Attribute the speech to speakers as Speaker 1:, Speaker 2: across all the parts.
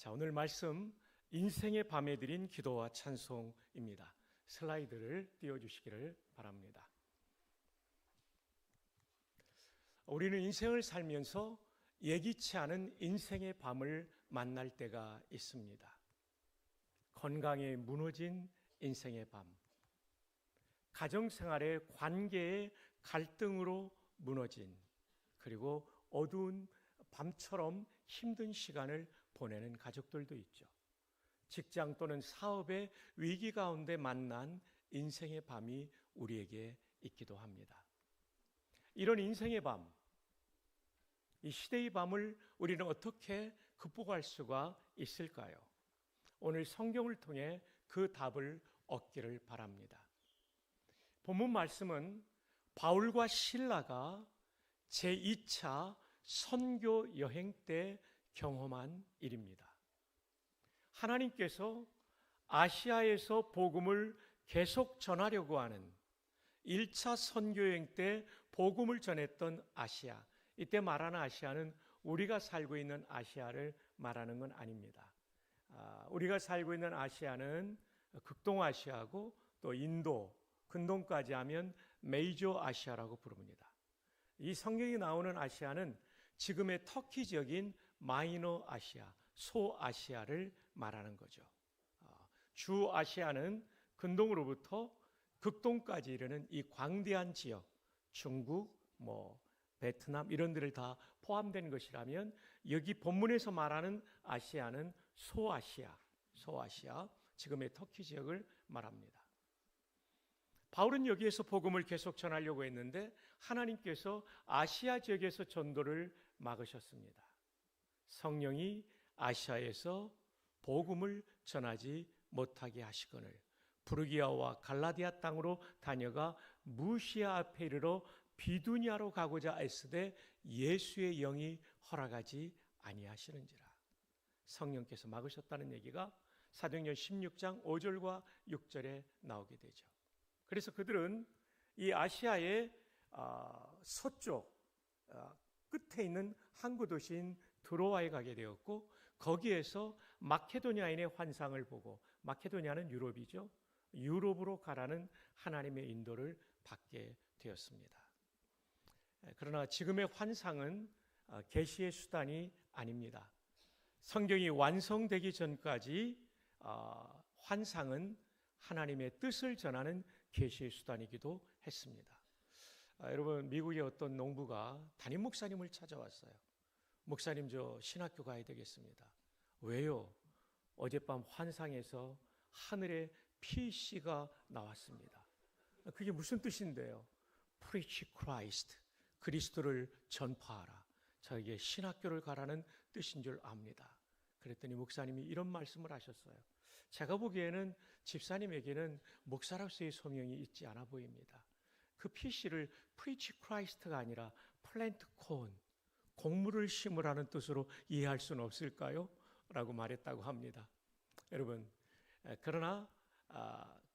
Speaker 1: 자, 오늘 말씀 인생의 밤에 드린 기도와 찬송입니다. 슬라이드를 띄워주시기를 바랍니다. 우리는 인생을 살면서 예기치 않은 인생의 밤을 만날 때가 있습니다. 건강에 무너진 인생의 밤, 가정생활의 관계의 갈등으로 무너진, 그리고 어두운 밤처럼 힘든 시간을 보내는 가족들도 있죠. 직장 또는 사업의 위기 가운데 만난 인생의 밤이 우리에게 있기도 합니다. 이런 인생의 밤, 이 시대의 밤을 우리는 어떻게 극복할 수가 있을까요? 오늘 성경을 통해 그 답을 얻기를 바랍니다. 본문 말씀은 바울과 실라가 제2차 선교 여행 때 경험한 일입니다. 하나님께서 아시아에서 복음을 계속 전하려고 하는 1차 선교여행 때 복음을 전했던 아시아, 이때 말하는 아시아는 우리가 살고 있는 아시아를 말하는 건 아닙니다. 우리가 살고 있는 아시아는 극동아시아고 또 인도, 근동까지 하면 메이저 아시아라고 부릅니다. 이 성경이 나오는 아시아는 지금의 터키 지역인 마이너 아시아, 소아시아를 말하는 거죠. 주아시아는 근동으로부터 극동까지 이르는 이 광대한 지역, 중국, 베트남 이런 데를 다 포함된 것이라면 여기 본문에서 말하는 아시아는 소아시아, 지금의 터키 지역을 말합니다. 바울은 여기에서 복음을 계속 전하려고 했는데 하나님께서 아시아 지역에서 전도를 막으셨습니다. 성령이 아시아에서 복음을 전하지 못하게 하시거늘 부르기아와 갈라디아 땅으로 다녀가 무시아 앞에 이르러 비두니아로 가고자 애쓰되 예수의 영이 허락하지 아니하시는지라. 성령께서 막으셨다는 얘기가 사도행전 16장 5절과 6절에 나오게 되죠. 그래서 그들은 이 아시아의 서쪽 끝에 있는 항구 도시인 드로아에 가게 되었고 거기에서 마케도니아인의 환상을 보고, 마케도니아는 유럽이죠. 유럽으로 가라는 하나님의 인도를 받게 되었습니다. 그러나 지금의 환상은 계시의 수단이 아닙니다. 성경이 완성되기 전까지 환상은 하나님의 뜻을 전하는 계시의 수단이기도 했습니다. 여러분, 미국의 어떤 농부가 담임 목사님을 찾아왔어요. 목사님, 저 신학교 가야 되겠습니다. 왜요? 어젯밤 환상에서 하늘에 PC가 나왔습니다. 그게 무슨 뜻인데요? Preach Christ, 그리스도를 전파하라. 저에게 신학교를 가라는 뜻인 줄 압니다. 그랬더니 목사님이 이런 말씀을 하셨어요. 제가 보기에는 집사님에게는 목사로서의 소명이 있지 않아 보입니다. 그 PC를 Preach Christ가 아니라 Plant Corn, 곡물을 심으라는 뜻으로 이해할 수는 없을까요? 라고 말했다고 합니다. 여러분, 그러나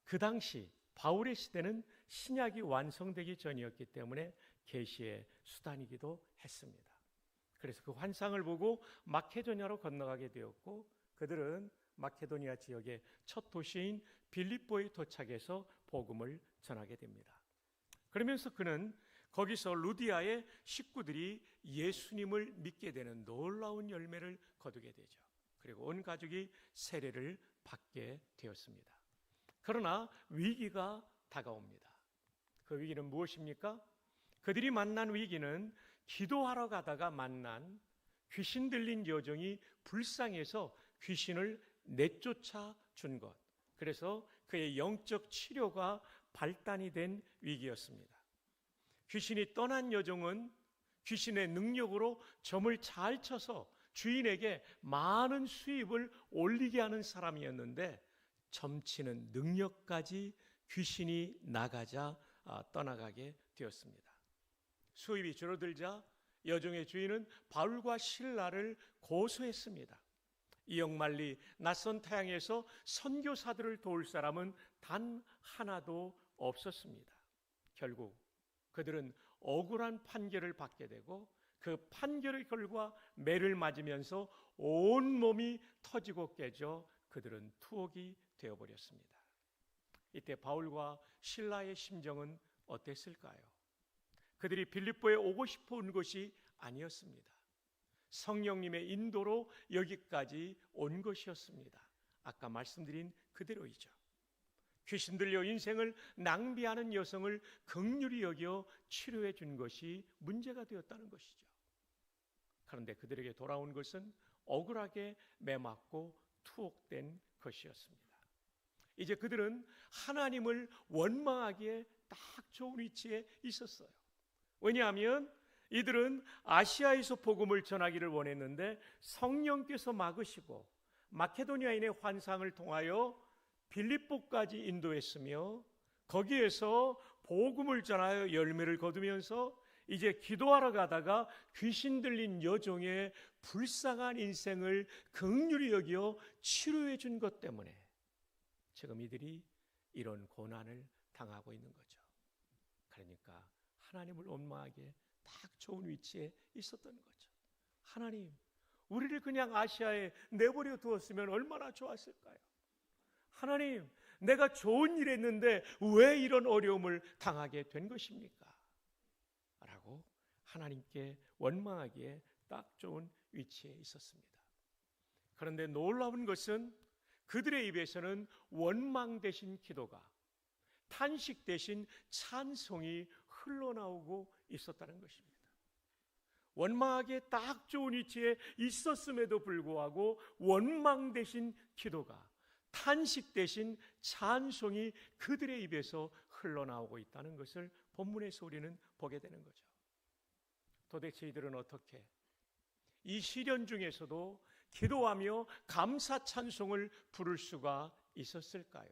Speaker 1: 그 당시 바울의 시대는 신약이 완성되기 전이었기 때문에 계시의 수단이기도 했습니다. 그래서 그 환상을 보고 마케도니아로 건너가게 되었고 그들은 마케도니아 지역의 첫 도시인 빌립보에 도착해서 복음을 전하게 됩니다. 그러면서 그는 거기서 루디아의 식구들이 예수님을 믿게 되는 놀라운 열매를 거두게 되죠. 그리고 온 가족이 세례를 받게 되었습니다. 그러나 위기가 다가옵니다. 그 위기는 무엇입니까? 그들이 만난 위기는 기도하러 가다가 만난 귀신 들린 여종이 불쌍해서 귀신을 내쫓아 준 것. 그래서 그의 영적 치료가 발단이 된 위기였습니다. 귀신이 떠난 여종은 귀신의 능력으로 점을 잘 쳐서 주인에게 많은 수입을 올리게 하는 사람이었는데 점치는 능력까지 귀신이 나가자 떠나가게 되었습니다. 수입이 줄어들자 여종의 주인은 바울과 실라를 고소했습니다. 이 역말리 낯선 타향에서 선교사들을 도울 사람은 단 하나도 없었습니다. 결국 그들은 억울한 판결을 받게 되고 그 판결의 결과 매를 맞으면서 온몸이 터지고 깨져 그들은 투옥이 되어버렸습니다. 이때 바울과 실라의 심정은 어땠을까요? 그들이 빌립보에 오고 싶어 온 것이 아니었습니다. 성령님의 인도로 여기까지 온 것이었습니다. 아까 말씀드린 그대로이죠. 귀신 들려 인생을 낭비하는 여성을 긍휼히 여겨 치료해 준 것이 문제가 되었다는 것이죠. 그런데 그들에게 돌아온 것은 억울하게 매맞고 투옥된 것이었습니다. 이제 그들은 하나님을 원망하기에 딱 좋은 위치에 있었어요. 왜냐하면 이들은 아시아에서 복음을 전하기를 원했는데 성령께서 막으시고 마케도니아인의 환상을 통하여 빌립보까지 인도했으며 거기에서 복음을 전하여 열매를 거두면서 이제 기도하러 가다가 귀신 들린 여종의 불쌍한 인생을 긍휼히 여겨 치료해 준 것 때문에 지금 이들이 이런 고난을 당하고 있는 거죠. 그러니까 하나님을 원망하기에 딱 좋은 위치에 있었던 거죠. 하나님, 우리를 그냥 아시아에 내버려 두었으면 얼마나 좋았을까요? 하나님, 내가 좋은 일 했는데 왜 이런 어려움을 당하게 된 것입니까? 라고 하나님께 원망하기에 딱 좋은 위치에 있었습니다. 그런데 놀라운 것은 그들의 입에서는 원망 대신 기도가, 탄식 대신 찬송이 흘러나오고 있었다는 것입니다. 원망하기에 딱 좋은 위치에 있었음에도 불구하고 원망 대신 기도가, 탄식 대신 찬송이 그들의 입에서 흘러나오고 있다는 것을 본문에서 우리는 보게 되는 거죠. 도대체 이들은 어떻게 이 시련 중에서도 기도하며 감사 찬송을 부를 수가 있었을까요?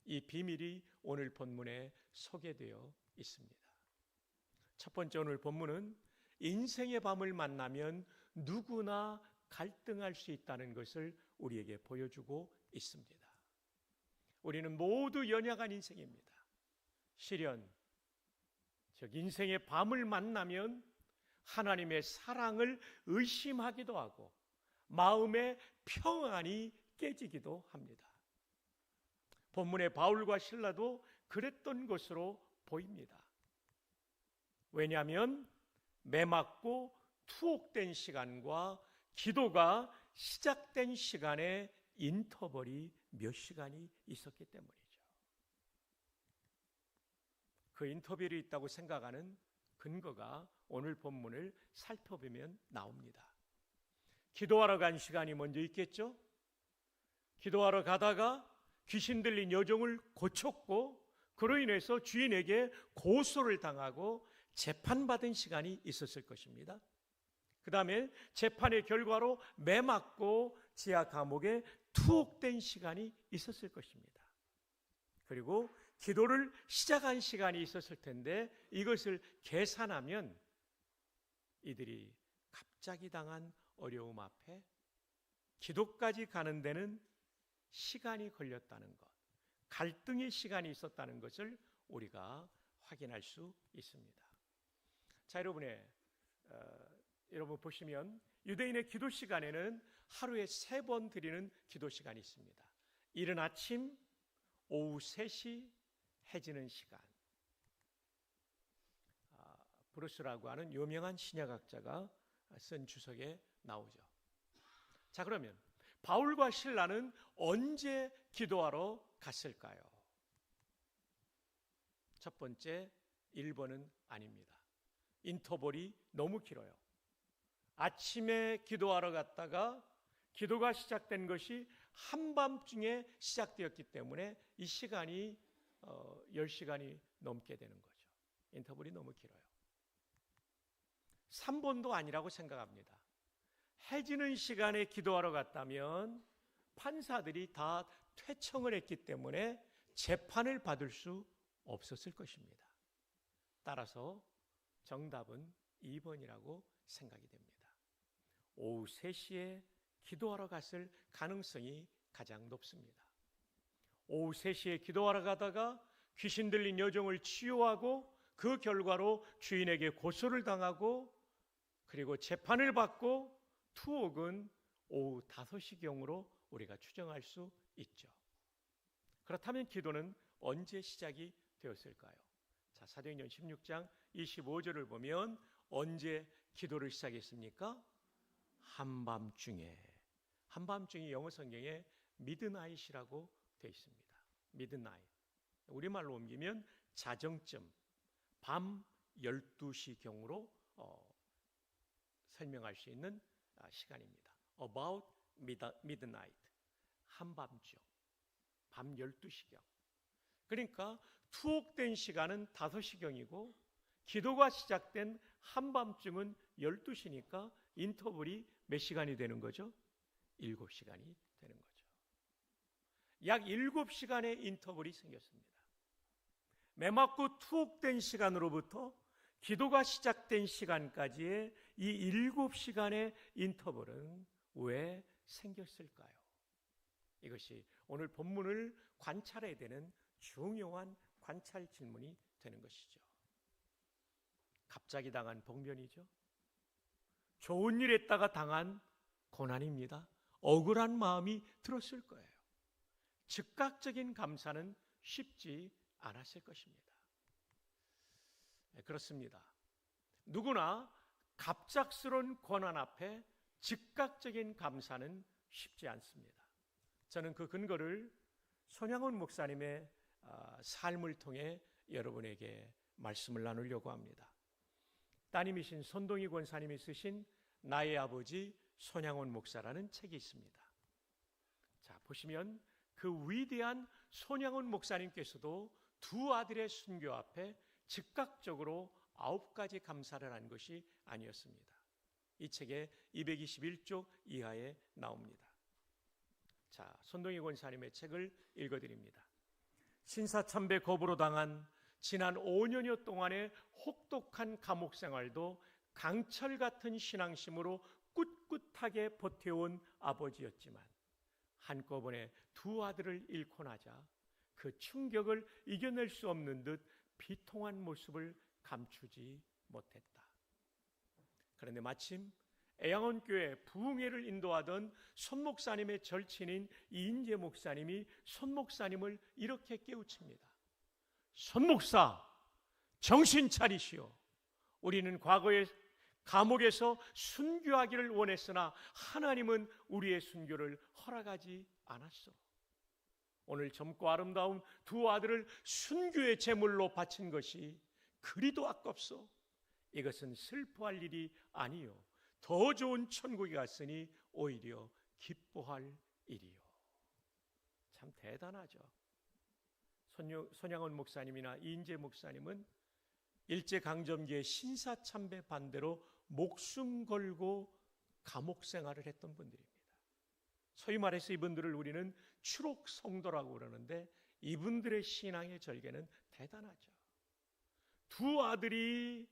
Speaker 1: 이 비밀이 오늘 본문에 소개되어 있습니다. 첫 번째 오늘 본문은 인생의 밤을 만나면 누구나 갈등할 수 있다는 것을 우리에게 보여주고 있습니다. 우리는 모두 연약한 인생입니다. 시련, 즉 인생의 밤을 만나면 하나님의 사랑을 의심하기도 하고 마음의 평안이 깨지기도 합니다. 본문의 바울과 실라도 그랬던 것으로 보입니다. 왜냐하면 매맞고 투옥된 시간과 기도가 시작된 시간에 인터벌이 몇 시간이 있었기 때문이죠. 그 인터벌이 있다고 생각하는 근거가 오늘 본문을 살펴보면 나옵니다. 기도하러 간 시간이 먼저 있겠죠? 기도하러 가다가 귀신 들린 여종을 고쳤고 그로 인해서 주인에게 고소를 당하고 재판받은 시간이 있었을 것입니다. 그 다음에 재판의 결과로 매맞고 지하 감옥에 투옥된 시간이 있었을 것입니다. 그리고 기도를 시작한 시간이 있었을 텐데 이것을 계산하면 이들이 갑자기 당한 어려움 앞에 기도까지 가는 데는 시간이 걸렸다는 것, 갈등의 시간이 있었다는 것을 우리가 확인할 수 있습니다. 자, 여러분 보시면 유대인의 기도 시간에는 하루에 3번 드리는 기도 시간이 있습니다. 이른 아침, 오후 3시, 해지는 시간. 브루스라고 하는 유명한 신약학자가 쓴 주석에 나오죠. 자, 그러면 바울과 실라는 언제 기도하러 갔을까요? 첫 번째, 1번은 아닙니다. 인터벌이 너무 길어요. 아침에 기도하러 갔다가 기도가 시작된 것이 한밤중에 시작되었기 때문에 이 시간이 10시간이 넘게 되는 거죠. 인터벌이 너무 길어요. 3번도 아니라고 생각합니다. 해지는 시간에 기도하러 갔다면 판사들이 다 퇴청을 했기 때문에 재판을 받을 수 없었을 것입니다. 따라서 정답은 2번이라고 생각이 됩니다. 오후 3시에 기도하러 갔을 가능성이 가장 높습니다. 오후 3시에 기도하러 가다가 귀신 들린 여종을 치유하고 그 결과로 주인에게 고소를 당하고 그리고 재판을 받고 투옥은 오후 5시경으로 우리가 추정할 수 있죠. 그렇다면 기도는 언제 시작이 되었을까요? 자, 사도행전 16장 25절을 보면 언제 기도를 시작했습니까? 한밤중에. 한밤중이 영어 성경에 미드나잇이라고 되어 있습니다. 미드나잇. 우리말로 옮기면 자정쯤, 밤 12시경으로 설명할 수 있는 시간입니다. About midnight. 한밤중. 밤 12시경. 그러니까 투옥된 시간은 5시경이고 기도가 시작된 한밤중은 12시니까 인터벌이 몇 시간이 되는 거죠? 7시간이 되는 거죠. 약 7시간의 인터벌이 생겼습니다. 매맞고 투옥된 시간으로부터 기도가 시작된 시간까지의 이 7시간의 인터벌은 왜 생겼을까요? 이것이 오늘 본문을 관찰해야 되는 중요한 관찰 질문이 되는 것이죠. 갑자기 당한 복면이죠. 좋은 일 했다가 당한 고난입니다. 억울한 마음이 들었을 거예요. 즉각적인 감사는 쉽지 않았을 것입니다. 네, 그렇습니다. 누구나 갑작스러운 고난 앞에 즉각적인 감사는 쉽지 않습니다. 저는 그 근거를 손양원 목사님의 삶을 통해 여러분에게 말씀을 나누려고 합니다. 따님이신 손동희 권사님이 쓰신 나의 아버지 손양원 목사라는 책이 있습니다. 자, 보시면 그 위대한 손양원 목사님께서도 두 아들의 순교 앞에 즉각적으로 9가지 감사를 한 것이 아니었습니다. 이 책의 221쪽 이하에 나옵니다. 자, 손동희 권사님의 책을 읽어드립니다. 신사참배 거부로 당한 지난 5년여 동안의 혹독한 감옥 생활도 강철 같은 신앙심으로 꿋꿋하게 버텨온 아버지였지만 한꺼번에 두 아들을 잃고 나자 그 충격을 이겨낼 수 없는 듯 비통한 모습을 감추지 못했다. 그런데 마침 애양원교회 부흥회를 인도하던 손 목사님의 절친인 이인재 목사님이 손 목사님을 이렇게 깨우칩니다. 손 목사, 정신 차리시오. 우리는 과거에 감옥에서 순교하기를 원했으나 하나님은 우리의 순교를 허락하지 않았어. 오늘 젊고 아름다운 두 아들을 순교의 제물로 바친 것이 그리도 아깝소. 이것은 슬퍼할 일이 아니요 더 좋은 천국에 갔으니 오히려 기뻐할 일이요. 참 대단하죠. 손양원 목사님이나 이인재 목사님은 일제강점기의 신사참배 반대로 목숨 걸고 감옥 생활을 했던 분들입니다. 소위 말해서 이분들을 우리는 추록 성도라고 그러는데 이분들의 신앙의 절개는 대단하죠. 두 아들이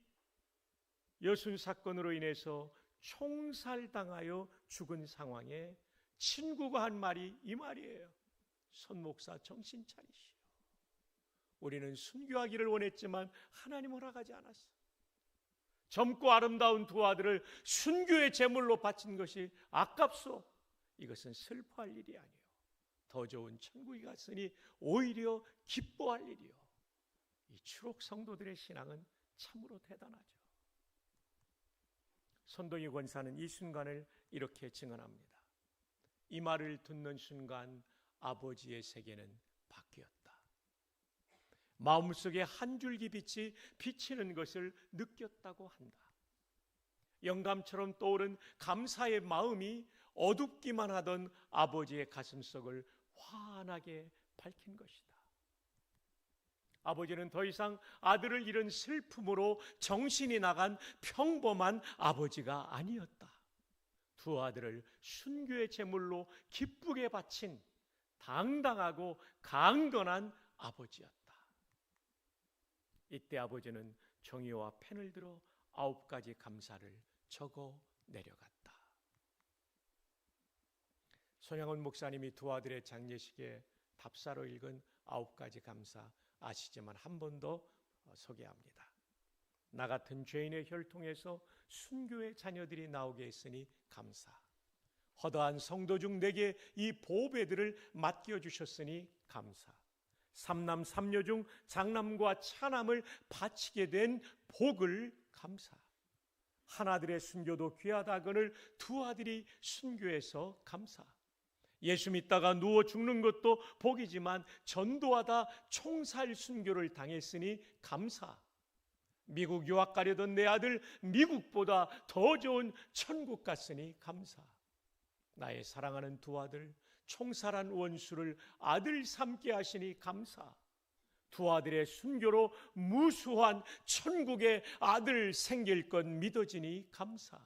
Speaker 1: 여순 사건으로 인해서 총살당하여 죽은 상황에 친구가 한 말이 이 말이에요. 손 목사 정신 차리시오. 우리는 순교하기를 원했지만 하나님 허락하지 않았어. 젊고 아름다운 두 아들을 순교의 제물로 바친 것이 아깝소. 이것은 슬퍼할 일이 아니요 더 좋은 천국에 갔으니 오히려 기뻐할 일이요. 이 추록 성도들의 신앙은 참으로 대단하죠. 손동희 권사는 이 순간을 이렇게 증언합니다. 이 말을 듣는 순간 아버지의 세계는 바뀌었다. 마음속에 한 줄기 빛이 비치는 것을 느꼈다고 한다. 영감처럼 떠오른 감사의 마음이 어둡기만 하던 아버지의 가슴속을 환하게 밝힌 것이다. 아버지는 더 이상 아들을 잃은 슬픔으로 정신이 나간 평범한 아버지가 아니었다. 두 아들을 순교의 제물로 기쁘게 바친 당당하고 강건한 아버지였다. 이때 아버지는 종이와 펜을 들어 9가지 감사를 적어 내려갔다. 손양원 목사님이 두 아들의 장례식에 답사로 읽은 9가지 감사 아시지만 한 번 더 소개합니다. 나 같은 죄인의 혈통에서 순교의 자녀들이 나오게 했으니 감사. 허다한 성도 중 내게 이 보배들을 맡겨주셨으니 감사. 삼남 삼녀 중 장남과 차남을 바치게 된 복을 감사. 하나들의 순교도 귀하다거늘 두 아들이 순교해서 감사. 예수 믿다가 누워 죽는 것도 복이지만 전도하다 총살 순교를 당했으니 감사. 미국 유학 가려던 내 아들 미국보다 더 좋은 천국 갔으니 감사. 나의 사랑하는 두 아들 총살한 원수를 아들 삼게 하시니 감사. 두 아들의 순교로 무수한 천국의 아들 생길 것 믿어지니 감사.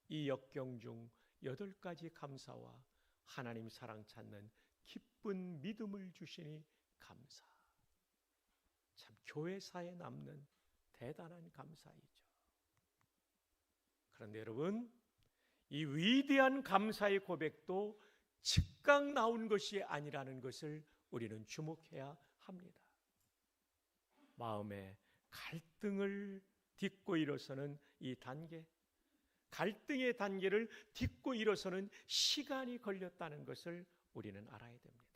Speaker 1: 이 역경 중 8가지 감사와 하나님 사랑 찾는 기쁜 믿음을 주시니 감사. 참 교회사에 남는 대단한 감사이죠. 그런데 여러분, 이 위대한 감사의 고백도 즉각 나온 것이 아니라는 것을 우리는 주목해야 합니다. 마음의 갈등을 딛고 일어서는 이 단계, 갈등의 단계를 딛고 일어서는 시간이 걸렸다는 것을 우리는 알아야 됩니다.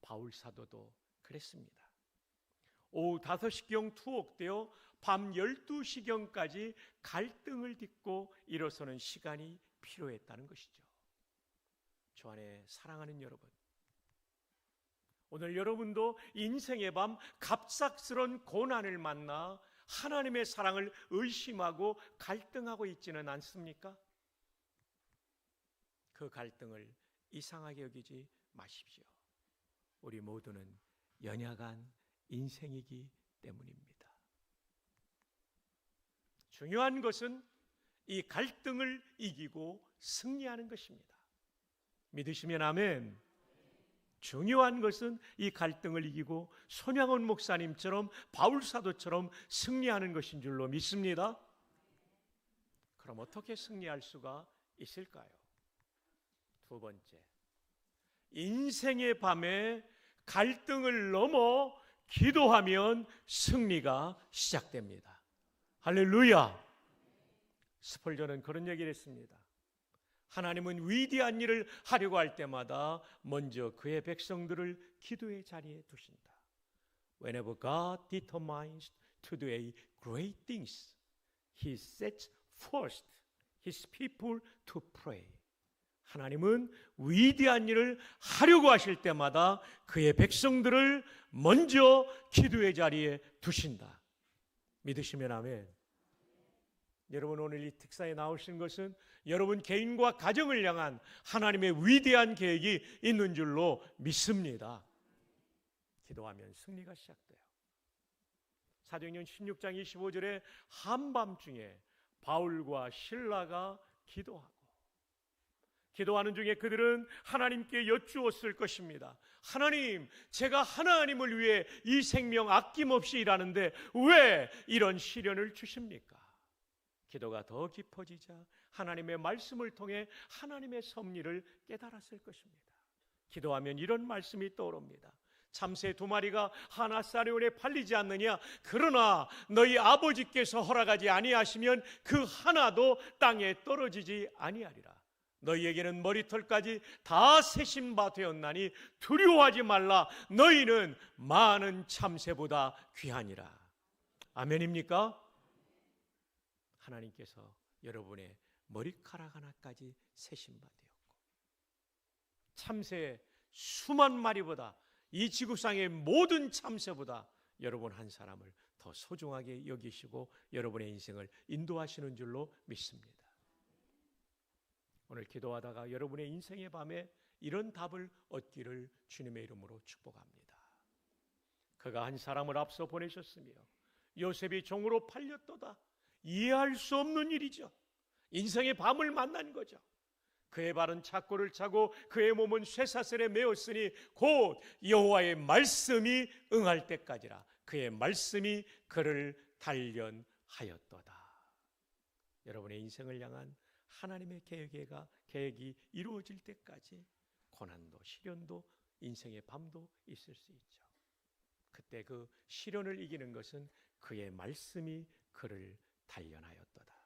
Speaker 1: 바울 사도도 그랬습니다. 오후 5시경 투옥되어 밤 12시경까지 갈등을 딛고 일어서는 시간이 필요했다는 것이죠. 주 안에 사랑하는 여러분, 오늘 여러분도 인생의 밤 갑작스런 고난을 만나 하나님의 사랑을 의심하고 갈등하고 있지는 않습니까? 그 갈등을 이상하게 여기지 마십시오. 우리 모두는 연약한 인생이기 때문입니다. 중요한 것은 이 갈등을 이기고 승리하는 것입니다. 믿으시면 아멘. 중요한 것은 이 갈등을 이기고 손양원 목사님처럼 바울 사도처럼 승리하는 것인 줄로 믿습니다. 그럼 어떻게 승리할 수가 있을까요? 두 번째, 인생의 밤에 갈등을 넘어 기도하면 승리가 시작됩니다. 할렐루야. 스펄전은 그런 얘기를 했습니다. 하나님은 위대한 일을 하려고 할 때마다 먼저 그의 백성들을 기도의 자리에 두신다. Whenever God determines to do a great things, He sets first His people to pray. 하나님은 위대한 일을 하려고 하실 때마다 그의 백성들을 먼저 기도의 자리에 두신다. 믿으시면 아멘. 여러분, 오늘 이 특사에 나오신 것은 여러분 개인과 가정을 향한 하나님의 위대한 계획이 있는 줄로 믿습니다. 기도하면 승리가 시작돼요. 사도행전 16장 25절에 한밤중에 바울과 실라가 기도하는 중에 그들은 하나님께 여쭈었을 것입니다. 하나님, 제가 하나님을 위해 이 생명 아낌없이 일하는데 왜 이런 시련을 주십니까? 기도가 더 깊어지자 하나님의 말씀을 통해 하나님의 섭리를 깨달았을 것입니다. 기도하면 이런 말씀이 떠오릅니다. 참새 2마리가 하나 사려온에 팔리지 않느냐? 그러나 너희 아버지께서 허락하지 아니하시면 그 하나도 땅에 떨어지지 아니하리라. 너희에게는 머리털까지 다 세신 바 되었나니 두려워하지 말라. 너희는 많은 참새보다 귀하니라. 아멘입니까? 하나님께서 여러분의 머리카락 하나까지 세신 바 되었고, 참새 수만 마리보다, 이 지구상의 모든 참새보다 여러분 한 사람을 더 소중하게 여기시고 여러분의 인생을 인도하시는 줄로 믿습니다. 오늘 기도하다가 여러분의 인생의 밤에 이런 답을 얻기를 주님의 이름으로 축복합니다. 그가 한 사람을 앞서 보내셨으며 요셉이 종으로 팔렸도다. 이해할 수 없는 일이죠. 인생의 밤을 만난 거죠. 그의 발은 착고를 차고 그의 몸은 쇠사슬에 매었으니 곧 여호와의 말씀이 응할 때까지라. 그의 말씀이 그를 단련하였도다. 여러분의 인생을 향한 하나님의 계획이 이루어질 때까지 고난도 시련도 인생의 밤도 있을 수 있죠. 그때 그 시련을 이기는 것은 그의 말씀이 그를 단련하였도다.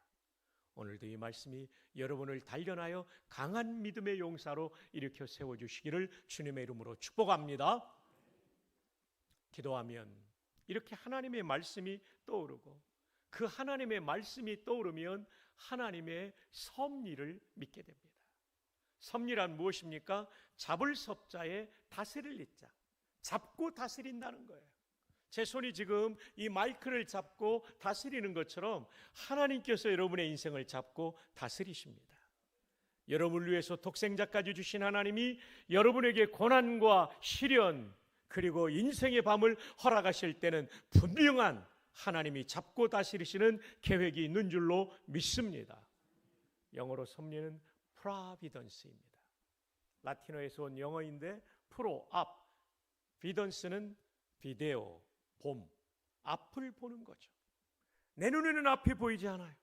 Speaker 1: 오늘도 이 말씀이 여러분을 단련하여 강한 믿음의 용사로 일으켜 세워주시기를 주님의 이름으로 축복합니다. 기도하면 이렇게 하나님의 말씀이 떠오르고 그 하나님의 말씀이 떠오르면 하나님의 섭리를 믿게 됩니다. 섭리란 무엇입니까? 잡을 섭자에 다스릴 리자. 잡고 다스린다는 거예요. 제 손이 지금 이 마이크를 잡고 다스리는 것처럼 하나님께서 여러분의 인생을 잡고 다스리십니다. 여러분을 위해서 독생자까지 주신 하나님이 여러분에게 고난과 시련 그리고 인생의 밤을 허락하실 때는 분명한 하나님이 잡고 다스리시는 계획이 있는 줄로 믿습니다. 영어로 섭리는 프로비던스입니다. 라틴어에서 온 영어인데 프로, 앞, 비던스는 비데오, 봄, 앞을 보는 거죠. 내 눈에는 앞이 보이지 않아요.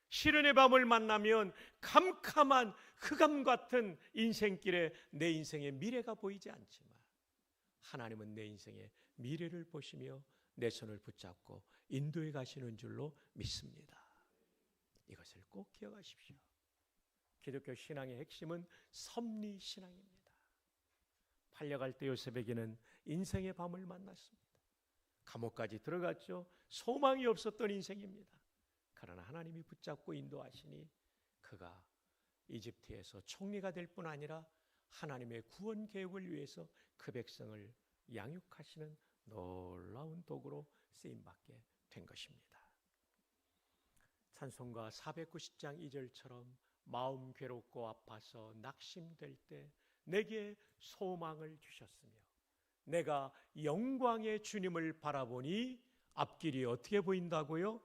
Speaker 1: 시련의 밤을 만나면 캄캄한 흑암 같은 인생길에 내 인생의 미래가 보이지 않지만 하나님은 내 인생의 미래를 보시며 내 손을 붙잡고 인도해 가시는 줄로 믿습니다. 이것을 꼭 기억하십시오. 기독교 신앙의 핵심은 섭리 신앙입니다. 팔려갈 때 요셉에게는 인생의 밤을 만났습니다. 감옥까지 들어갔죠. 소망이 없었던 인생입니다. 그러나 하나님이 붙잡고 인도하시니 그가 이집트에서 총리가 될 뿐 아니라 하나님의 구원 계획을 위해서 그 백성을 양육하시는 놀라운 도구로 쓰임받게 된 것입니다. 찬송가 490장 2절처럼 마음 괴롭고 아파서 낙심될 때 내게 소망을 주셨으며 내가 영광의 주님을 바라보니 앞길이 어떻게 보인다고요?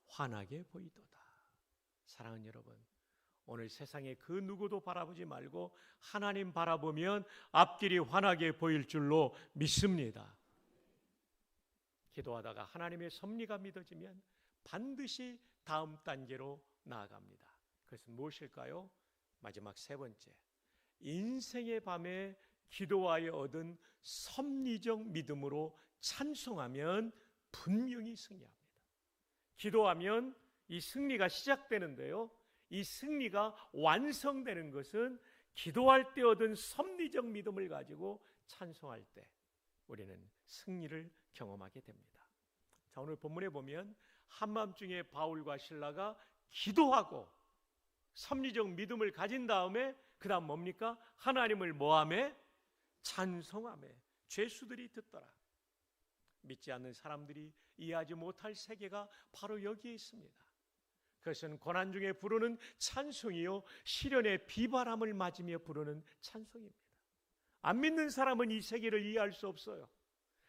Speaker 1: 환하게 보이도다. 사랑하는 여러분, 오늘 세상에 그 누구도 바라보지 말고 하나님 바라보면 앞길이 환하게 보일 줄로 믿습니다. 기도하다가 하나님의 섭리가 믿어지면 반드시 다음 단계로 나아갑니다. 그것은 무엇일까요? 마지막 세 번째, 인생의 밤에 기도하여 얻은 섭리적 믿음으로 찬송하면 분명히 승리합니다. 기도하면 이 승리가 시작되는데요, 이 승리가 완성되는 것은 기도할 때 얻은 섭리적 믿음을 가지고 찬송할 때 우리는 승리를 경험하게 됩니다. 자, 오늘 본문에 보면 한밤중에 바울과 실라가 기도하고 섭리적 믿음을 가진 다음에 그 다음 뭡니까? 하나님을 뭐하매? 찬송하매 죄수들이 듣더라. 믿지 않는 사람들이 이해하지 못할 세계가 바로 여기에 있습니다. 그것은 고난 중에 부르는 찬송이요 시련의 비바람을 맞으며 부르는 찬송입니다. 안 믿는 사람은 이 세계를 이해할 수 없어요.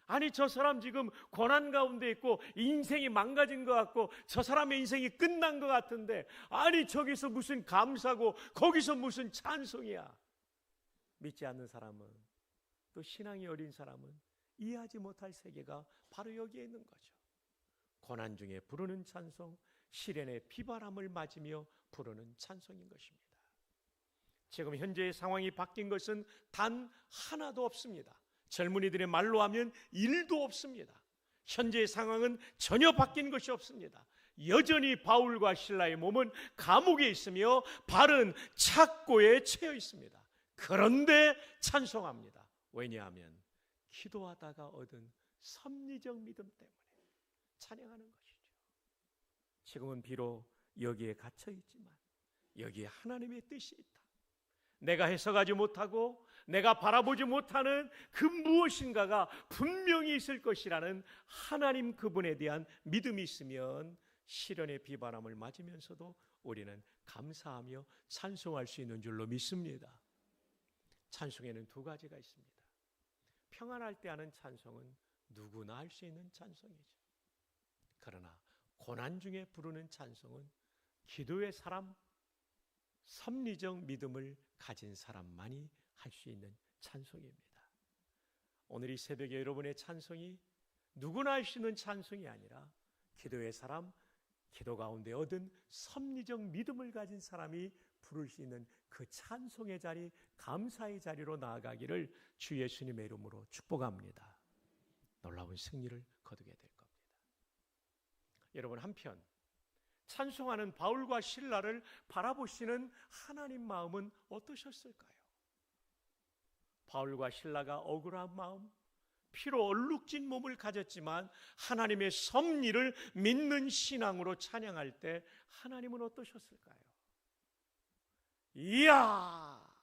Speaker 1: 아니, 저 사람 지금 고난 가운데 있고 인생이 망가진 것 같고 저 사람의 인생이 끝난 것 같은데, 아니 저기서 무슨 감사고 거기서 무슨 찬송이야. 믿지 않는 사람은, 또 신앙이 어린 사람은 이해하지 못할 세계가 바로 여기에 있는 거죠. 고난 중에 부르는 찬송, 시련의 비바람을 맞으며 부르는 찬송인 것입니다. 지금 현재의 상황이 바뀐 것은 단 하나도 없습니다. 젊은이들의 말로 하면 일도 없습니다. 현재의 상황은 전혀 바뀐 것이 없습니다. 여전히 바울과 실라의 몸은 감옥에 있으며 발은 착고에 채여 있습니다. 그런데 찬송합니다. 왜냐하면 기도하다가 얻은 섭리적 믿음 때문에 찬양하는 것이죠. 지금은 비록 여기에 갇혀 있지만 여기에 하나님의 뜻이 있다. 내가 해석하지 못하고 내가 바라보지 못하는 그 무엇인가가 분명히 있을 것이라는 하나님 그분에 대한 믿음이 있으면 시련의 비바람을 맞으면서도 우리는 감사하며 찬송할 수 있는 줄로 믿습니다. 찬송에는 두 가지가 있습니다. 평안할 때 하는 찬송은 누구나 할 수 있는 찬송이죠. 그러나 고난 중에 부르는 찬송은 기도의 사람, 섭리적 믿음을 가진 사람만이 할 수 있는 찬송입니다. 오늘 이 새벽에 여러분의 찬송이 누구나 할 수 있는 찬송이 아니라 기도의 사람, 기도 가운데 얻은 섭리적 믿음을 가진 사람이 부를 수 있는 그 찬송의 자리, 감사의 자리로 나아가기를 주 예수님의 이름으로 축복합니다. 놀라운 승리를 거두게 될 겁니다. 여러분, 한편 찬송하는 바울과 실라를 바라보시는 하나님 마음은 어떠셨을까요? 바울과 실라가 억울한 마음, 피로 얼룩진 몸을 가졌지만 하나님의 섭리를 믿는 신앙으로 찬양할 때 하나님은 어떠셨을까요? 이야,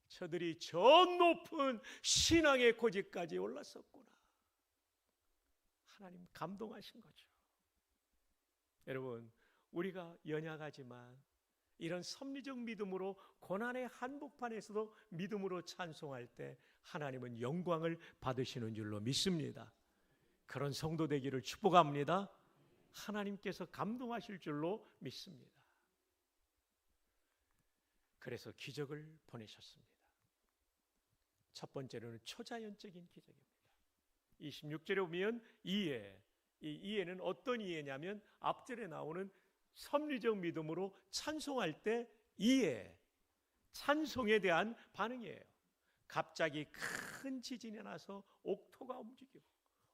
Speaker 1: 저들이 저 높은 신앙의 고지까지 올랐었구나. 하나님 감동하신 거죠. 여러분, 우리가 연약하지만 이런 섭리적 믿음으로 고난의 한복판에서도 믿음으로 찬송할 때 하나님은 영광을 받으시는 줄로 믿습니다. 그런 성도 되기를 축복합니다. 하나님께서 감동하실 줄로 믿습니다. 그래서 기적을 보내셨습니다. 첫 번째로는 초자연적인 기적입니다. 26절에 보면 이해, 이 이해는 어떤 이해냐면 앞절에 나오는 섭리적 믿음으로 찬송할 때 이해, 찬송에 대한 반응이에요. 갑자기 큰 지진이 나서 옥토가 움직이고,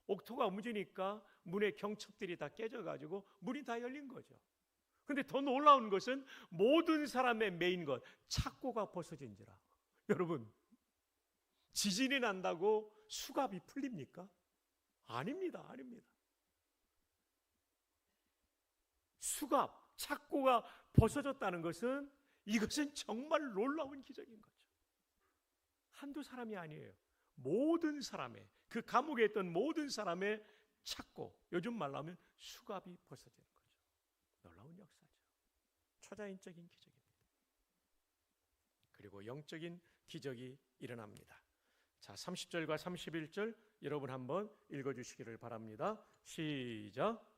Speaker 1: 옥토가 움직이니까 문의 경첩들이 다 깨져가지고 문이 다 열린 거죠. 근데 더 놀라운 것은 모든 사람의 메인 것, 착고가 벗어진지라. 여러분, 지진이 난다고 수갑이 풀립니까? 아닙니다. 아닙니다. 수갑, 착고가 벗어졌다는 것은 이것은 정말 놀라운 기적인 거죠. 한두 사람이 아니에요. 모든 사람의, 그 감옥에 있던 모든 사람의 착고, 요즘 말로 하면 수갑이 벗어지는 거죠. 놀라운 역사죠. 초자연적인 기적입니다. 그리고 영적인 기적이 일어납니다. 자, 30절과 31절 여러분 한번 읽어주시기를 바랍니다. 시작.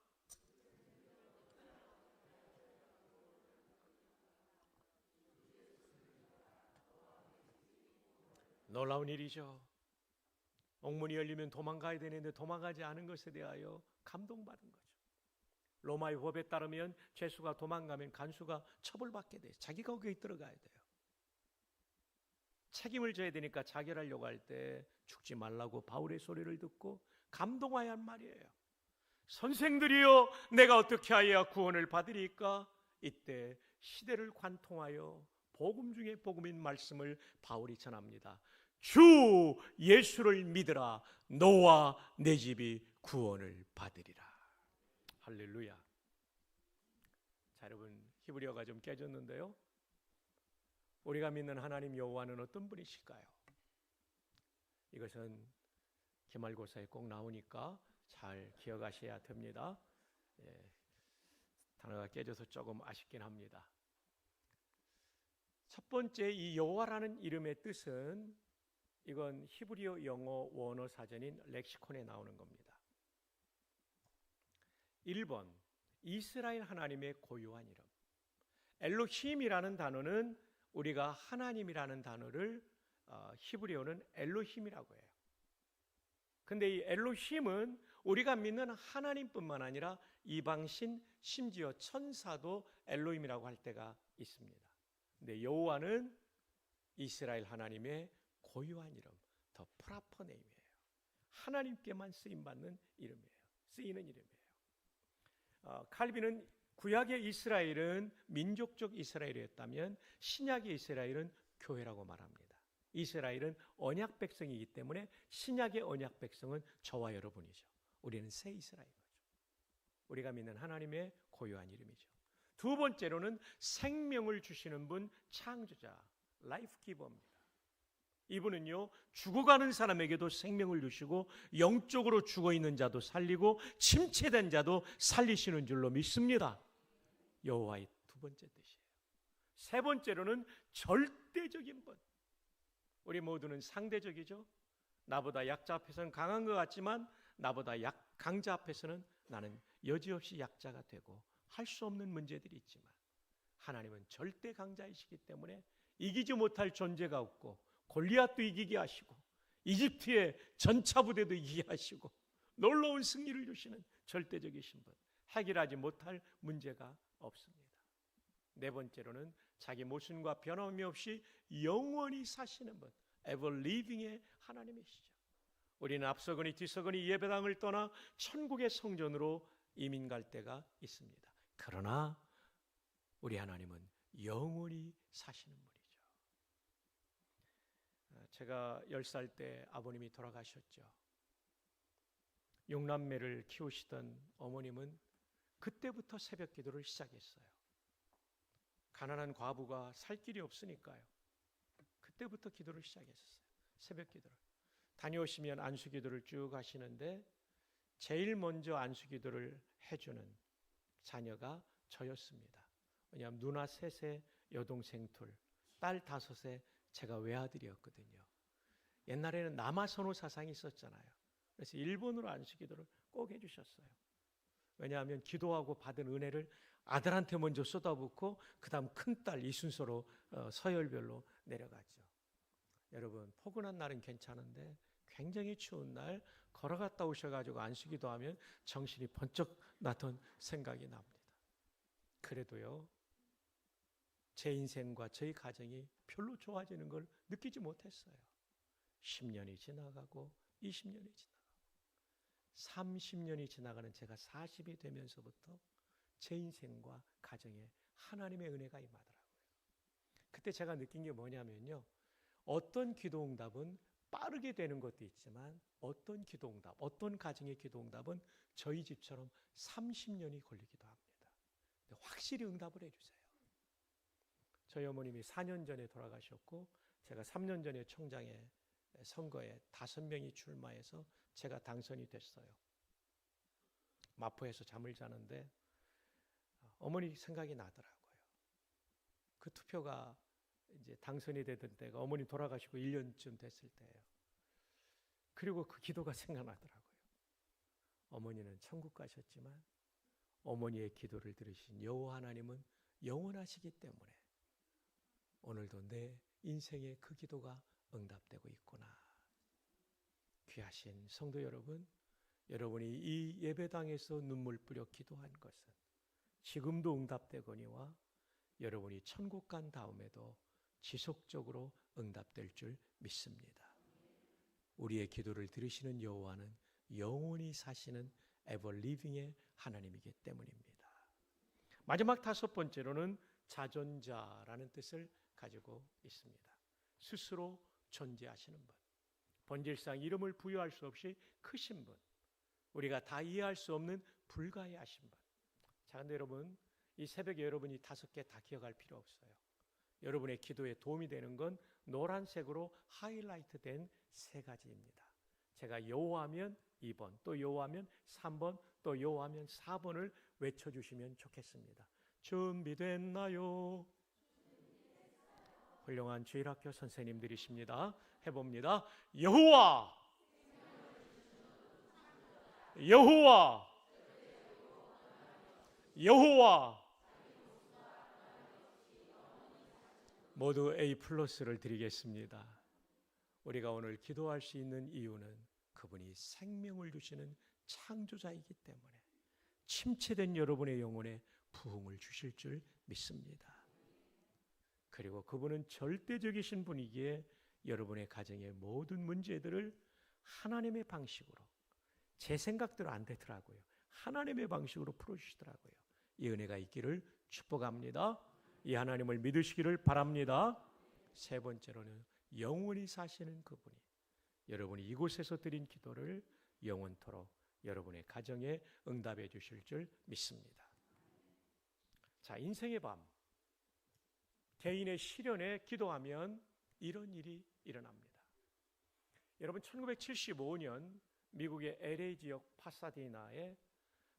Speaker 1: 놀라운 일이죠. 옥문이 열리면 도망가야 되는데 도망가지 않은 것에 대하여 감동받은 거죠. 로마의 법에 따르면 죄수가 도망가면 간수가 처벌받게 돼요. 자기가 거기에 들어가야 돼요. 책임을 져야 되니까 자결하려고 할 때 죽지 말라고 바울의 소리를 듣고 감동하여 한 말이에요. 선생들이여, 내가 어떻게 하여야 구원을 받으리까? 이때 시대를 관통하여 복음 중에 복음인 말씀을 바울이 전합니다. 주 예수를 믿으라. 너와 내 집이 구원을 받으리라. 할렐루야. 자, 여러분, 히브리어가 좀 깨졌는데요. 우리가 믿는 하나님 여호와는 어떤 분이실까요? 이것은 기말고사에 꼭 나오니까 잘 기억하셔야 됩니다. 단어가 깨져서 조금 아쉽긴 합니다. 첫 번째, 이 여호와라는 이름의 뜻은, 이건 히브리어 영어 원어 사전인 렉시콘에 나오는 겁니다. 1번, 이스라엘 하나님의 고유한 이름. 엘로힘이라는 단어는 우리가 하나님이라는 단어를 히브리어는 엘로힘이라고 해요. 근데 이 엘로힘은 우리가 믿는 하나님뿐만 아니라 이방신, 심지어 천사도 엘로힘이라고 할 때가 있습니다. 근데 여호와는 이스라엘 하나님의 고유한 이름, 더 프라퍼 네임이에요. 하나님께만 쓰임받는 이름이에요. 쓰이는 이름이에요. 칼빈은 구약의 이스라엘은 민족적 이스라엘이었다면 신약의 이스라엘은 교회라고 말합니다. 이스라엘은 언약 백성이기 때문에 신약의 언약 백성은 저와 여러분이죠. 우리는 새 이스라엘이죠. 우리가 믿는 하나님의 고유한 이름이죠. 두 번째로는 생명을 주시는 분, 창조자, 라이프 기버입니다. 이분은요, 죽어가는 사람에게도 생명을 주시고 영적으로 죽어있는 자도 살리고 침체된 자도 살리시는 줄로 믿습니다. 여호와의 두 번째 뜻이에요. 세 번째로는 절대적인 분. 우리 모두는 상대적이죠. 나보다 약자 앞에서는 강한 것 같지만 나보다 강자 앞에서는 나는 여지없이 약자가 되고 할 수 없는 문제들이 있지만 하나님은 절대 강자이시기 때문에 이기지 못할 존재가 없고 골리앗도 이기게 하시고 이집트의 전차 부대도 이기게 하시고 놀라운 승리를 주시는 절대적이신 분, 해결하지 못할 문제가 없습니다. 네 번째로는 자기 모순과 변함이 없이 영원히 사시는 분, ever living의 하나님이시죠. 우리는 앞서거니 뒤서거니 예배당을 떠나 천국의 성전으로 이민 갈 때가 있습니다. 그러나 우리 하나님은 영원히 사시는 분이죠. 제가 10살 때 아버님이 돌아가셨죠. 6남매를 키우시던 어머님은 그때부터 새벽 기도를 시작했어요. 가난한 과부가 살 길이 없으니까요. 그때부터 기도를 시작했었어요. 새벽 기도를. 다녀오시면 안수 기도를 쭉 하시는데 제일 먼저 안수 기도를 해주는 자녀가 저였습니다. 왜냐하면 누나 셋에 여동생 둘, 딸 5에 제가 외아들이었거든요. 옛날에는 남아선호 사상이 있었잖아요. 그래서 일본어로 안수 기도를 꼭 해주셨어요. 왜냐하면 기도하고 받은 은혜를 아들한테 먼저 쏟아붓고 그 다음 큰딸 이 순서로 서열별로 내려가죠. 여러분, 포근한 날은 괜찮은데 굉장히 추운 날 걸어갔다 오셔가지고 안수 기도하면 정신이 번쩍 나던 생각이 납니다. 그래도요, 제 인생과 저희 가정이 별로 좋아지는 걸 느끼지 못했어요. 10년이 지나가고 20년이 지나가고 30년이 지나가는 제가 40이 되면서부터 제 인생과 가정에 하나님의 은혜가 임하더라고요. 그때 제가 느낀 게 뭐냐면요, 어떤 기도응답은 빠르게 되는 것도 있지만 어떤 기도응답, 어떤 가정의 기도응답은 저희 집처럼 30년이 걸리기도 합니다. 근데 확실히 응답을 해주세요. 저희 어머님이 4년 전에 돌아가셨고 제가 3년 전에 총장에 선거에 5명이 출마해서 제가 당선이 됐어요. 마포에서 잠을 자는데 어머니 생각이 나더라고요. 그 투표가 이제 당선이 되던 때가 어머니 돌아가시고 1년쯤 됐을 때예요. 그리고 그 기도가 생각나더라고요. 어머니는 천국 가셨지만 어머니의 기도를 들으신 여호와 하나님은 영원하시기 때문에 오늘도 내 인생의 그 기도가 응답되고 있구나. 귀하신 성도 여러분, 여러분이 이 예배당에서 눈물 뿌려 기도한 것은 지금도 응답되거니와 여러분이 천국 간 다음에도 지속적으로 응답될 줄 믿습니다. 우리의 기도를 들으시는 여호와는 영원히 사시는 ever living의 하나님이기 때문입니다. 마지막 5번째로는 자존자라는 뜻을 가지고 있습니다. 스스로 존재하시는 분, 본질상 이름을 부여할 수 없이 크신 분, 우리가 다 이해할 수 없는 불가해하신 분. 자, 근데 여러분, 이 새벽에 여러분이 5개 다 기억할 필요 없어요. 여러분의 기도에 도움이 되는 건 노란색으로 하이라이트 된 3가지입니다. 제가 여호와하면 2번, 또 여호와하면 3번, 또 여호와하면 4번을 외쳐주시면 좋겠습니다. 준비됐나요? 훌륭한 주일학교 선생님들이십니다. 해봅니다. 여호와, 여호와, 여호와. 모두 A+를 드리겠습니다. 우리가 오늘 기도할 수 있는 이유는 그분이 생명을 주시는 창조자이기 때문에 침체된 여러분의 영혼에 부흥을 주실 줄 믿습니다. 그리고 그분은 절대적이신 분이기에 여러분의 가정의 모든 문제들을 하나님의 방식으로, 제 생각대로 안 되더라고요. 하나님의 방식으로 풀어주시더라고요. 이 은혜가 있기를 축복합니다. 이 하나님을 믿으시기를 바랍니다. 3번째로는 영원히 사시는 그분이 여러분이 이곳에서 드린 기도를 영원토록 여러분의 가정에 응답해 주실 줄 믿습니다. 자, 인생의 밤, 개인의 시련에 기도하면 이런 일이 일어납니다. 여러분, 1975년 미국의 LA 지역 파사디나에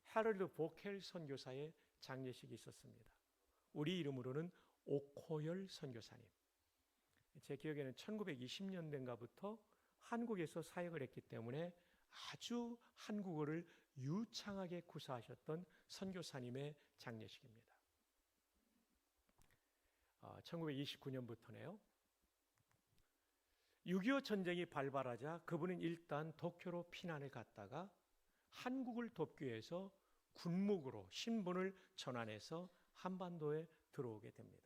Speaker 1: 하럴드 보켈 선교사의 장례식이 있었습니다. 우리 이름으로는 오코열 선교사님. 제 기억에는 1920년대인가부터 한국에서 사역을 했기 때문에 아주 한국어를 유창하게 구사하셨던 선교사님의 장례식입니다. 1929년부터네요. 6.25 전쟁이 발발하자 그분은 일단 도쿄로 피난을 갔다가 한국을 돕기 위해서 군목으로 신분을 전환해서 한반도에 들어오게 됩니다.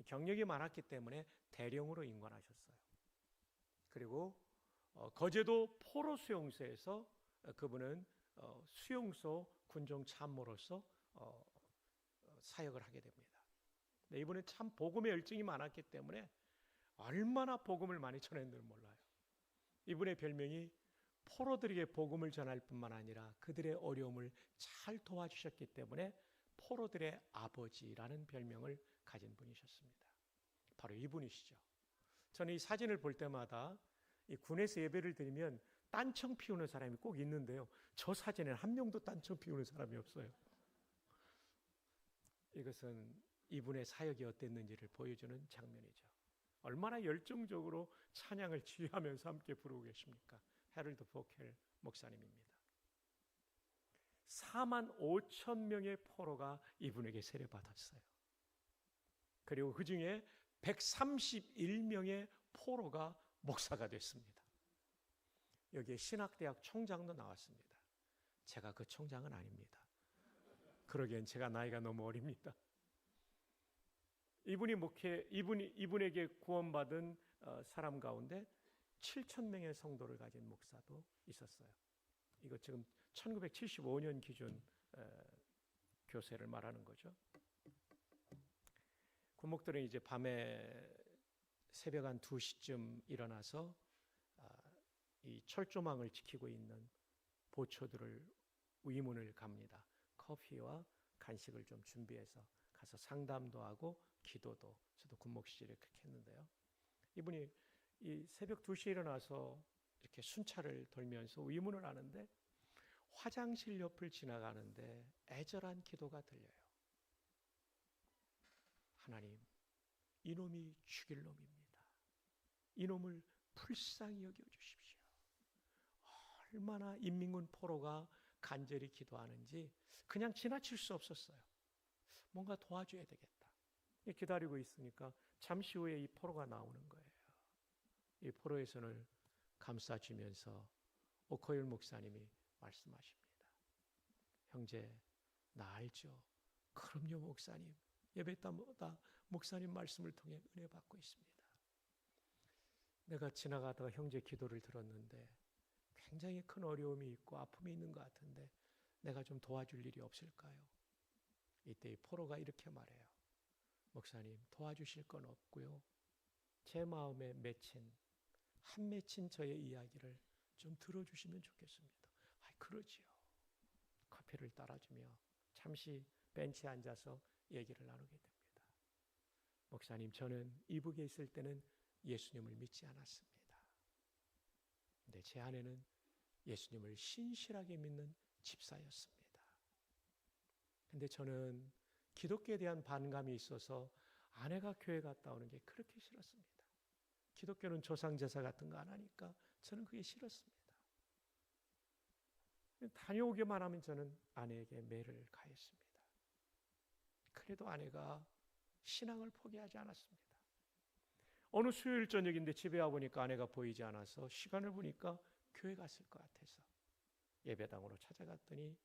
Speaker 1: 경력이 많았기 때문에 대령으로 임관하셨어요. 그리고 거제도 포로 수용소에서 그분은 수용소 군종 참모로서 사역을 하게 됩니다. 네, 이분은 참 복음의 열정이 많았기 때문에 얼마나 복음을 많이 전했는지 몰라요. 이분의 별명이 포로들에게 복음을 전할 뿐만 아니라 그들의 어려움을 잘 도와주셨기 때문에 포로들의 아버지라는 별명을 가진 분이셨습니다. 바로 이분이시죠. 저는 이 사진을 볼 때마다 이 군에서 예배를 드리면 딴청 피우는 사람이 꼭 있는데요. 저 사진에는 한 명도 딴청 피우는 사람이 없어요. 이것은 이분의 사역이 어땠는지를 보여주는 장면이죠. 얼마나 열정적으로 찬양을 지휘하면서 함께 부르고 계십니까? 헤럴드 포켈 목사님입니다. 4만 5천 명의 포로가 이분에게 세례받았어요. 그리고 그 중에 131명의 포로가 목사가 됐습니다. 여기에 신학대학 총장도 나왔습니다. 제가 그 총장은 아닙니다. 그러기엔 제가 나이가 너무 어립니다. 이분에게 구원받은 사람 가운데 7천 명의 성도를 가진 목사도 있었어요. 이거 지금 1975년 기준 교세를 말하는 거죠. 군목들은 이제 밤에 새벽 한 2시쯤 일어나서 이 철조망을 지키고 있는 보초들을 위문을 갑니다. 커피와 간식을 좀 준비해서 가서 상담도 하고 기도도, 저도 군목 시절에 그렇게 했는데요. 이분이 이 새벽 2시에 일어나서 이렇게 순찰을 돌면서 위문을 하는데 화장실 옆을 지나가는데 애절한 기도가 들려요. 하나님, 이놈이 죽일 놈입니다. 이놈을 불쌍히 여겨주십시오. 얼마나 인민군 포로가 간절히 기도하는지 그냥 지나칠 수 없었어요. 뭔가 도와줘야 되겠다. 기다리고 있으니까 잠시 후에 이 포로가 나오는 거예요. 이 포로의 손을 감싸주면서 오코일 목사님이 말씀하십니다. 형제, 나 알죠? 그럼요 목사님. 예배 때마다 목사님 말씀을 통해 은혜 받고 있습니다. 내가 지나가다가 형제 기도를 들었는데 굉장히 큰 어려움이 있고 아픔이 있는 것 같은데 내가 좀 도와줄 일이 없을까요? 이때 이 포로가 이렇게 말해요. 목사님, 도와주실 건 없고요. 제 마음에 맺힌 저의 이야기를 좀 들어주시면 좋겠습니다. 그러지요. 커피를 따라주며 잠시 벤치에 앉아서 얘기를 나누게 됩니다. 목사님, 저는 이북에 있을 때는 예수님을 믿지 않았습니다. 근데 제 아내는 예수님을 신실하게 믿는 집사였습니다. 근데 저는 기독교에 대한 반감이 있어서 아내가 교회 갔다 오는 게 그렇게 싫었습니다. 기독교는 조상제사 같은 거 안 하니까 저는 그게 싫었습니다. 다녀오기만 하면 저는 아내에게 매를 가했습니다. 그래도 아내가 신앙을 포기하지 않았습니다. 어느 수요일 저녁인데 집에 와보니까 아내가 보이지 않아서 시간을 보니까 교회 갔을 것 같아서 예배당으로 찾아갔더니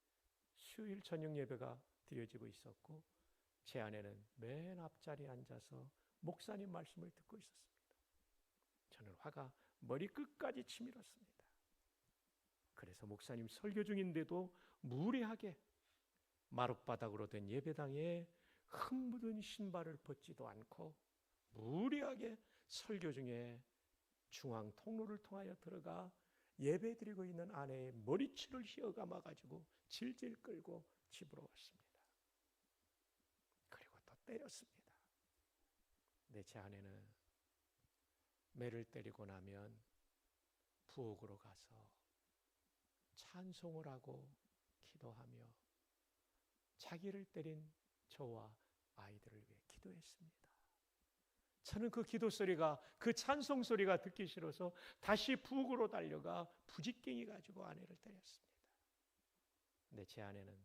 Speaker 1: 수요일 저녁 예배가 드려지고 있었고 제 아내는 맨 앞자리에 앉아서 목사님 말씀을 듣고 있었습니다. 저는 화가 머리끝까지 치밀었습니다. 그래서 목사님 설교 중인데도 무례하게 마룻바닥으로 된 예배당에 흙 묻은 신발을 벗지도 않고 무례하게 설교 중에 중앙 통로를 통하여 들어가 예배 드리고 있는 아내의 머리채를 휘어감아 가지고 질질 끌고 집으로 왔습니다. 그리고 또 때렸습니다. 근데 제 아내는 매를 때리고 나면 부엌으로 가서 찬송을 하고 기도하며 자기를 때린 저와 아이들을 위해 기도했습니다. 저는 그 기도 소리가, 그 찬송 소리가 듣기 싫어서 다시 부엌으로 달려가 부직갱이 가지고 아내를 때렸습니다. 근데 제 아내는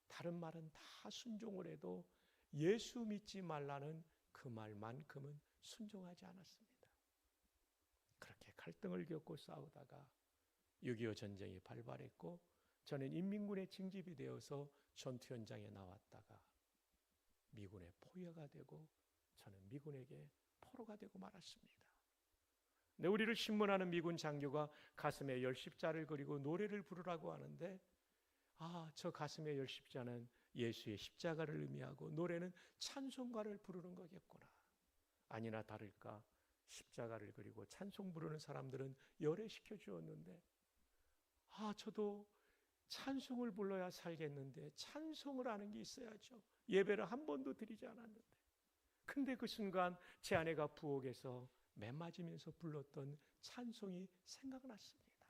Speaker 1: 다른 말은 다 순종을 해도 예수 믿지 말라는 그 말만큼은 순종하지 않았습니다. 그렇게 갈등을 겪고 싸우다가 6.25 전쟁이 발발했고 저는 인민군의 징집이 되어서 전투 현장에 나왔다가 미군의 포위가 되고 저는 미군에게 포로가 되고 말았습니다. 근데 우리를 신문하는 미군 장교가 가슴에 열십자를 그리고 노래를 부르라고 하는데 저 가슴에 열십자는 예수의 십자가를 의미하고 노래는 찬송가를 부르는 거겠구나. 아니나 다를까 십자가를 그리고 찬송 부르는 사람들은 열애시켜 주었는데, 저도 찬송을 불러야 살겠는데 찬송을 하는 게 있어야죠. 예배를 한 번도 드리지 않았는데. 근데 그 순간 제 아내가 부엌에서 맨 맞으면서 불렀던 찬송이 생각났습니다.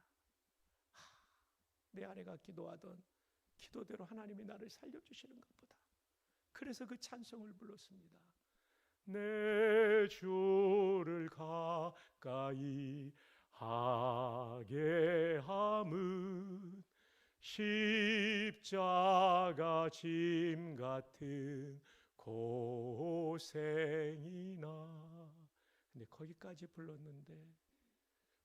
Speaker 1: 내 아내가 기도하던 기도대로 하나님이 나를 살려주시는가 보다. 그래서 그 찬송을 불렀습니다. 내 주를 가까이 하게 함은 십자가 짐 같은 고생이나. 근데 거기까지 불렀는데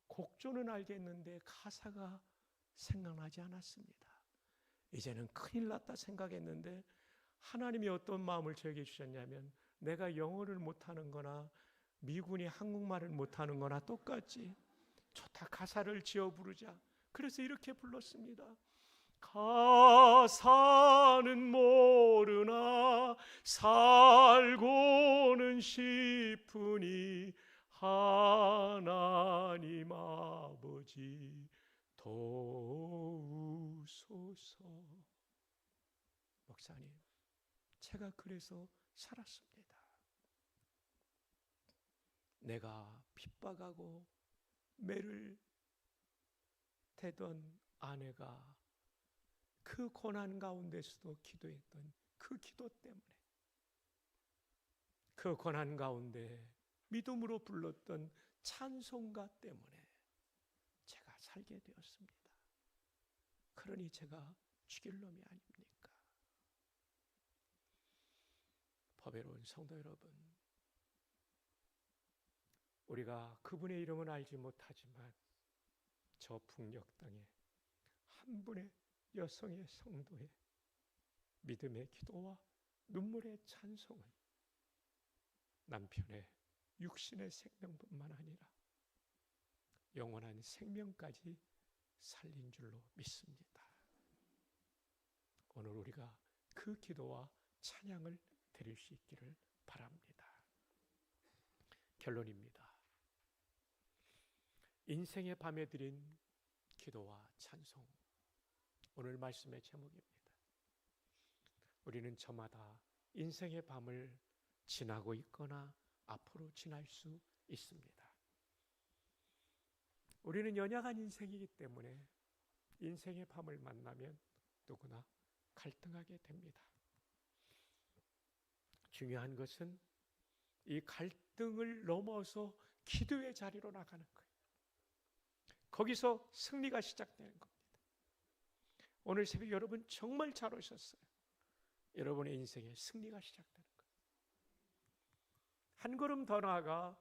Speaker 1: 곡조는 알겠는데 가사가 생각나지 않았습니다. 이제는 큰일 났다 생각했는데 하나님이 어떤 마음을 저에게 주셨냐면, 내가 영어를 못하는 거나 미군이 한국말을 못하는 거나 똑같지. 좋다, 가사를 지어 부르자. 그래서 이렇게 불렀습니다. 가사는 모르나 살고는 싶으니 하나님 아버지 도우소서. 목사님, 제가 그래서 살았습니다. 내가 핍박하고 매를 대던 아내가 그 고난 가운데서도 기도했던 그 기도 때문에, 그 고난 가운데 믿음으로 불렀던 찬송가 때문에 제가 살게 되었습니다. 그러니 제가 죽일 놈이 아닙니까? 법외로운 성도 여러분, 우리가 그분의 이름은 알지 못하지만 저 북녘 땅에 한 분의 여성의 성도의 믿음의 기도와 눈물의 찬송은 남편의 육신의 생명뿐만 아니라 영원한 생명까지 살린 줄로 믿습니다. 오늘 우리가 그 기도와 찬양을 드릴 수 있기를 바랍니다. 결론입니다. 인생의 밤에 드린 기도와 찬송, 오늘 말씀의 제목입니다. 우리는 저마다 인생의 밤을 지나고 있거나 앞으로 지날 수 있습니다. 우리는 연약한 인생이기 때문에 인생의 밤을 만나면 누구나 갈등하게 됩니다. 중요한 것은 이 갈등을 넘어서 기도의 자리로 나가는 거예요. 거기서 승리가 시작되는 겁니다. 오늘 새벽 여러분 정말 잘 오셨어요. 여러분의 인생에 승리가 시작되는 거예요. 한 걸음 더 나아가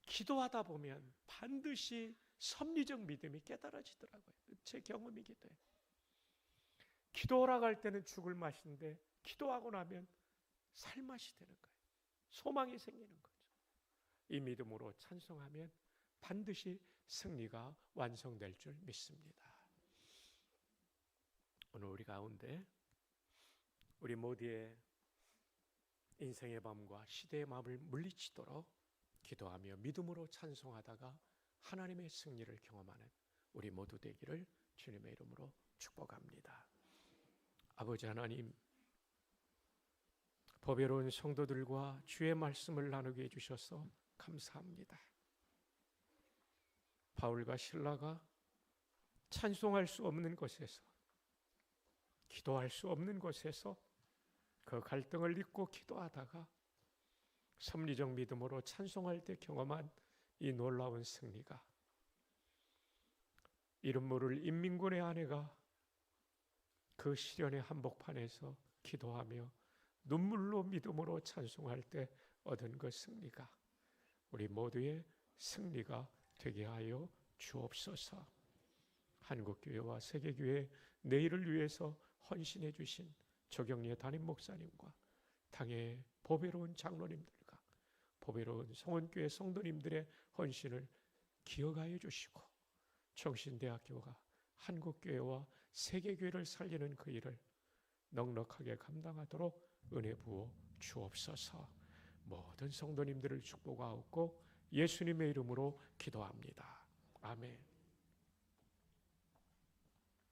Speaker 1: 기도하다 보면 반드시 섭리적 믿음이 깨달아지더라고요. 제 경험이기도 해요. 기도하라고 할 때는 죽을 맛인데 기도하고 나면 살맛이 되는 거예요. 소망이 생기는 거죠. 이 믿음으로 찬송하면 반드시 승리가 완성될 줄 믿습니다. 오늘 우리 가운데 우리 모두의 인생의 밤과 시대의 마음을 물리치도록 기도하며 믿음으로 찬송하다가 하나님의 승리를 경험하는 우리 모두 되기를 주님의 이름으로 축복합니다. 아버지 하나님, 법외로운 성도들과 주의 말씀을 나누게 해주셔서 감사합니다. 바울과 실라가 찬송할 수 없는 곳에서, 기도할 수 없는 곳에서 그 갈등을 잊고 기도하다가 섭리적 믿음으로 찬송할 때 경험한 이 놀라운 승리가 이름 모를 인민군의 아내가 그 시련의 한복판에서 기도하며 눈물로 믿음으로 찬송할 때 얻은 그 승리가 우리 모두의 승리가 되게 하여 주옵소서. 한국교회와 세계교회 내일을 위해서 헌신해 주신 조경래 담임 목사님과 당의 보배로운 장로님들과 보배로운 성원교회 성도님들의 헌신을 기억하여 주시고 청신대학교가 한국교회와 세계교회를 살리는 그 일을 넉넉하게 감당하도록 은혜 부어 주옵소서. 모든 성도님들을 축복하옵고 예수님의 이름으로 기도합니다. 아멘.